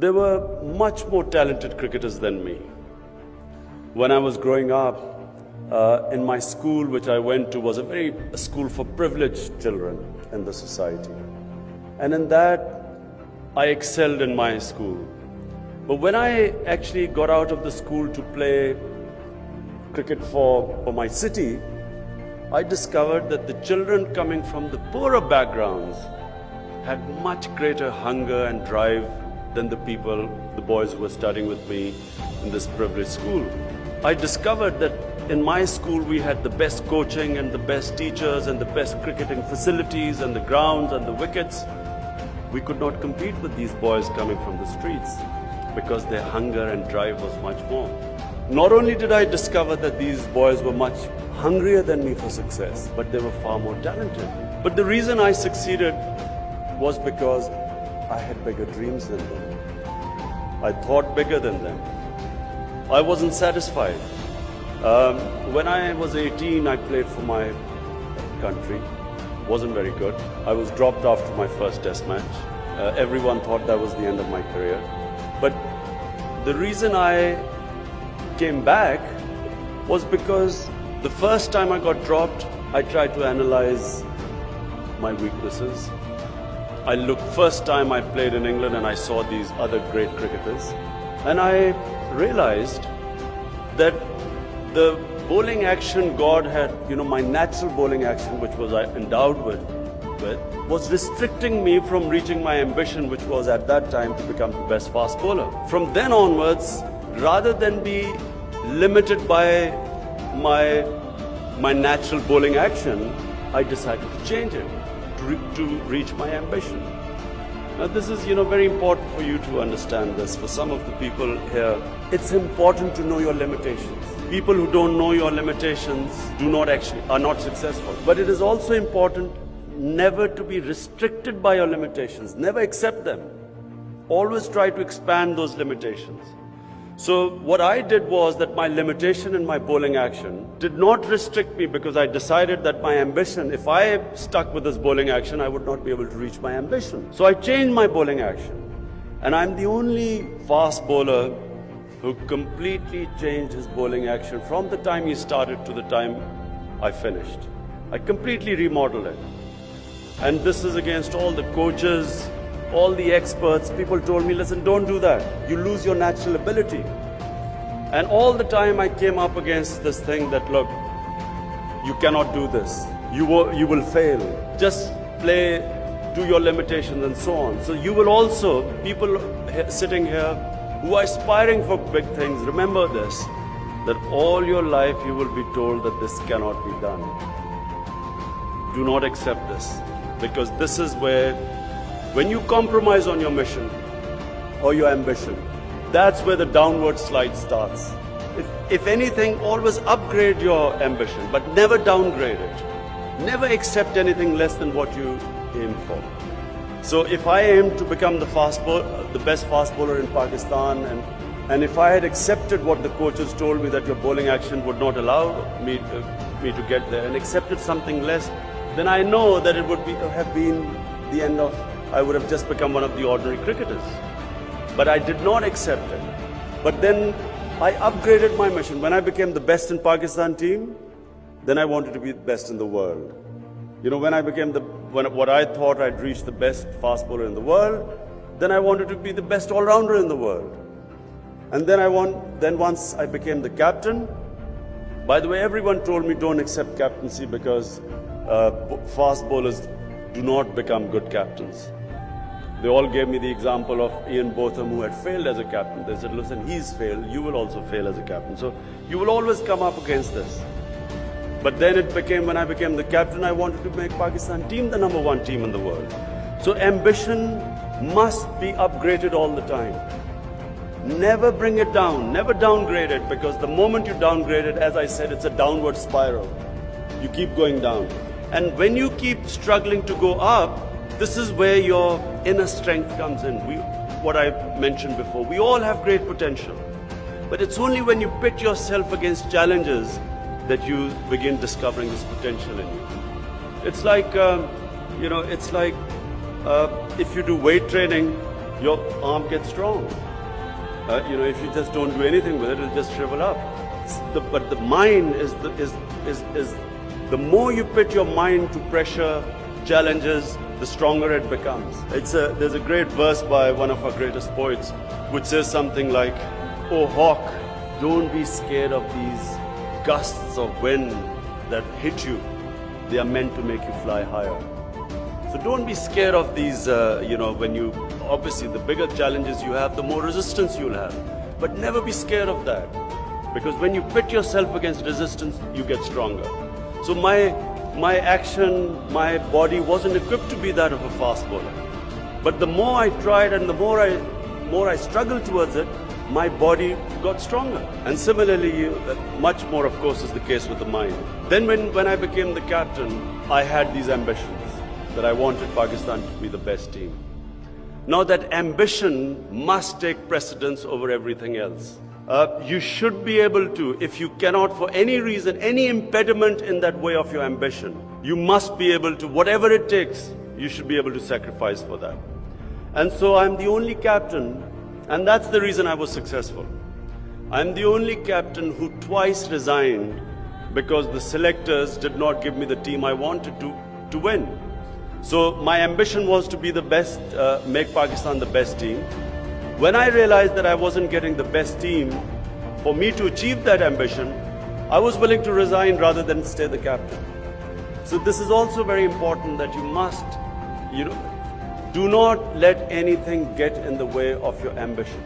There were much more talented cricketers than me. When I was growing up, in my school which I went to was a school for privileged children in the society. And in that, I excelled in my school. But when I actually got out of the school to play cricket for my city, I discovered that the children coming from the poorer backgrounds had much greater hunger and drive than the boys who were studying with me in this privileged school. I discovered that in my school we had the best coaching and the best teachers and the best cricketing facilities and the grounds and the wickets. We could not compete with these boys coming from the streets because their hunger and drive was much more. Not only did I discover that these boys were much hungrier than me for success, but they were far more talented. But the reason I succeeded was because I had bigger dreams than them. I thought bigger than them. I wasn't satisfied. When I was 18, I played for my country. Wasn't very good. I was dropped after my first test match. Everyone thought that was the end of my career. But the reason I came back was because the first time I got dropped, I tried to analyze my weaknesses. First time I played in England and I saw these other great cricketers, and I realized that the bowling action God had, my natural bowling action, which was I endowed with, was restricting me from reaching my ambition, which was at that time to become the best fast bowler. From then onwards, rather than be limited by my natural bowling action, I decided to change it to reach my ambition. Now this is, very important for you to understand this. For some of the people here, it's important to know your limitations. People who don't know your limitations are not successful. But it is also important never to be restricted by your limitations. Never accept them. Always try to expand those limitations. So what I did was that my limitation in my bowling action did not restrict me, because I decided that my ambition, if I stuck with this bowling action, I would not be able to reach my ambition. So I changed my bowling action. And I'm the only fast bowler who completely changed his bowling action from the time he started to the time I finished. I completely remodeled it. And this is against all the coaches, all the experts. People told me, listen, don't do that. You lose your natural ability. And all the time I came up against this thing that, look, you cannot do this. You will fail. Just play to your limitations and so on. So you will also, people sitting here who are aspiring for big things, remember this, that all your life you will be told that this cannot be done. Do not accept this, because this is where, when you compromise on your mission or your ambition, that's where the downward slide starts. If anything, always upgrade your ambition, but never downgrade it. Never accept anything less than what you aim for. So if I aim to become the best fast bowler in Pakistan, and if I had accepted what the coaches told me, that your bowling action would not allow me to get there, and accepted something less, then I know that it would have been the end of, I would have just become one of the ordinary cricketers. But I did not accept it. But then I upgraded my mission. When I became the best in Pakistan team, then I wanted to be the best in the world. When I became what I thought I'd reach the best fast bowler in the world, then I wanted to be the best all-rounder in the world. And then once I became the captain, by the way, everyone told me don't accept captaincy because fast bowlers do not become good captains. They all gave me the example of Ian Botham, who had failed as a captain. They said, listen, he's failed, you will also fail as a captain. So you will always come up against this. But then it became, when I became the captain, I wanted to make Pakistan team the #1 team in the world. So ambition must be upgraded all the time. Never bring it down, never downgrade it, because the moment you downgrade it, as I said, it's a downward spiral. You keep going down. And when you keep struggling to go up, this is where your inner strength comes in. What I mentioned before, we all have great potential. But it's only when you pit yourself against challenges that you begin discovering this potential in you. It's like, if you do weight training, your arm gets strong. If you just don't do anything with it, it'll just shrivel up. But the mind is the more you put your mind to pressure, challenges, the stronger it becomes. There's a great verse by one of our greatest poets which says something like, "Oh hawk, don't be scared of these gusts of wind that hit you. They are meant to make you fly higher." So don't be scared of these, when you, obviously the bigger challenges you have, the more resistance you'll have. But never be scared of that. Because when you pit yourself against resistance, you get stronger. So my action, my body wasn't equipped to be that of a fast bowler. But the more I tried and the more I struggled towards it, my body got stronger. And similarly, much more of course is the case with the mind. Then when I became the captain, I had these ambitions that I wanted Pakistan to be the best team. Now that ambition must take precedence over everything else. You should be able to, if you cannot for any reason, any impediment in that way of your ambition, you must be able to, whatever it takes, you should be able to sacrifice for that. And so I'm the only captain, and that's the reason I was successful. I'm the only captain who twice resigned because the selectors did not give me the team I wanted to win. So my ambition was to be the best, make Pakistan the best team. When I realized that I wasn't getting the best team, for me to achieve that ambition, I was willing to resign rather than stay the captain. So this is also very important, that you must, do not let anything get in the way of your ambition.